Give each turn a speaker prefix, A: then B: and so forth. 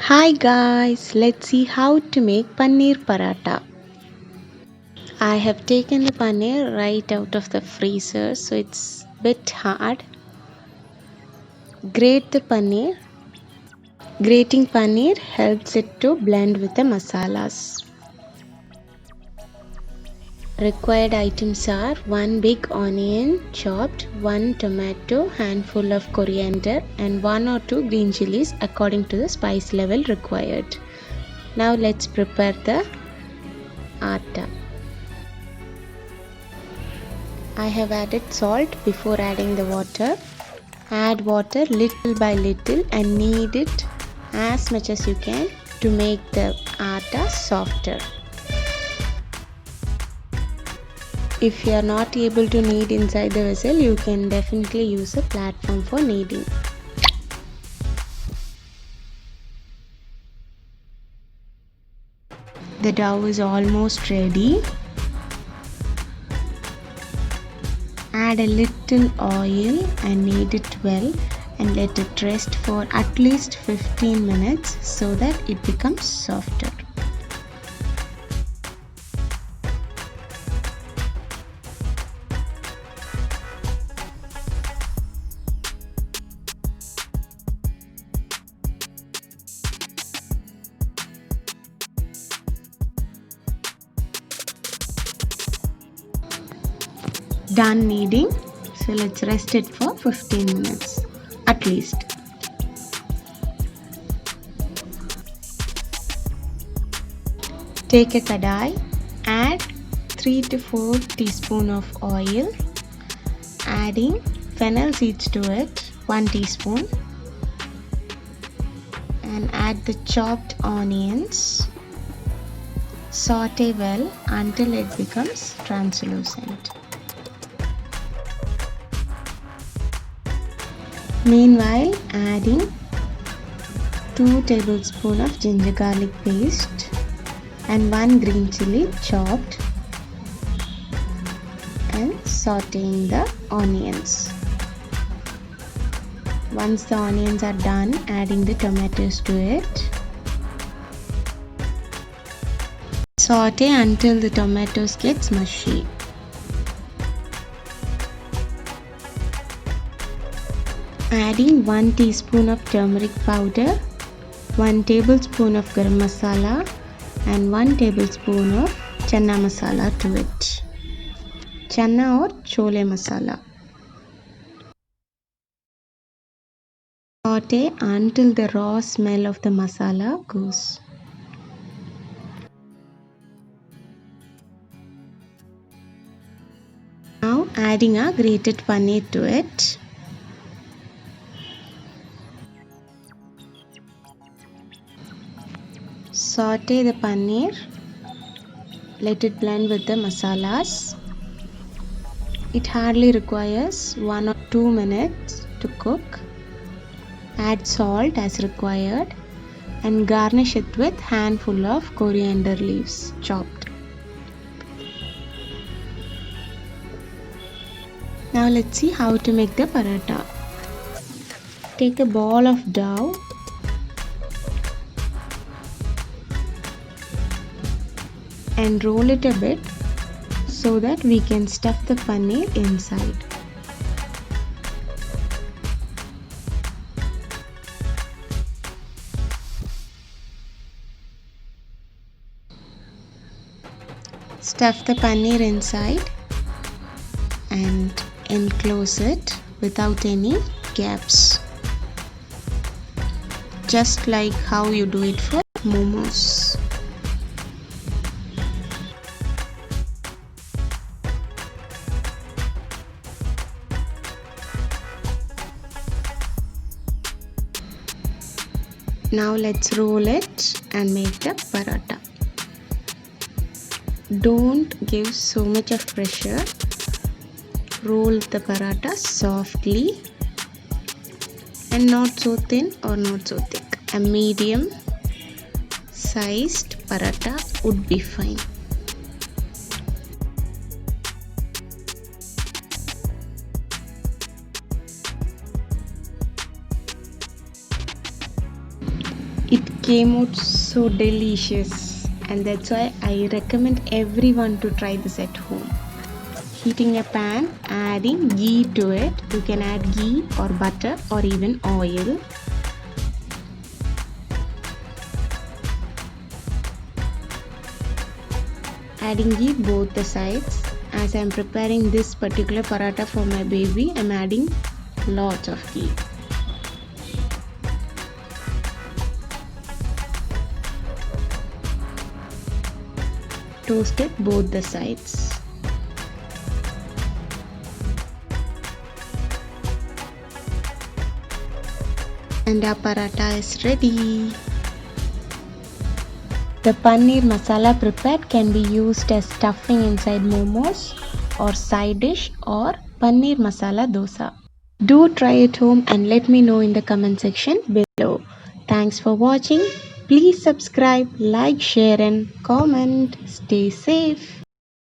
A: Hi guys, let's see how to make Paneer Parata. I have taken the paneer right out of the freezer, so it's a bit hard. Grate the paneer. Grating paneer helps it to blend with the masalas. Required items are 1 big onion chopped, 1 tomato, handful of coriander and 1 or 2 green chilies according to the spice level required. Now let's prepare the atta. I have added salt before adding the water. Add water little by little and knead it as much as you can to make the atta softer. If you are not able to knead inside the vessel, you can definitely use a platform for kneading. The dough is almost ready. Add a little oil and knead it well and let it rest for at least 15 minutes so that it becomes softer. Done kneading, so let's rest it for 15 minutes at least. Take a kadai, add 3 to 4 teaspoons of oil, adding fennel seeds to it 1 teaspoon, and add the chopped onions. Saute well until it becomes translucent. Meanwhile, adding 2 tablespoons of ginger garlic paste and 1 green chilli chopped and sauteing the onions. Once the onions are done, adding the tomatoes to it. Saute until the tomatoes get mushy. Adding 1 teaspoon of turmeric powder, 1 tablespoon of garam masala and 1 tablespoon of channa masala to it. Channa or chole masala. Saute until the raw smell of the masala goes. Now adding a grated paneer to it. Saute the paneer, let it blend with the masalas. It hardly requires 1 or 2 minutes to cook. Add salt as required and garnish it with handful of coriander leaves chopped. Now let's see how to make the paratha. Take a ball of dough, and roll it a bit so that we can stuff the paneer inside. Stuff the paneer inside and enclose it without any gaps, just like how you do it for momos. Now let's roll it and make the paratha. Don't give so much of pressure. Roll the paratha softly and not so thin or not so thick. A medium sized paratha would be fine. It came out so delicious, and that's why I recommend everyone to try this at home. Heating a pan, adding ghee to it. You can add ghee or butter or even oil. Adding ghee both the sides. As I am preparing this particular paratha for my baby, I am adding lots of ghee. Toast it both the sides. And our paratha is ready. The paneer masala prepared can be used as stuffing inside momos or side dish or paneer masala dosa. Do try it home and let me know in the comment section below. Thanks for watching. Please subscribe, like, share and comment. Stay safe.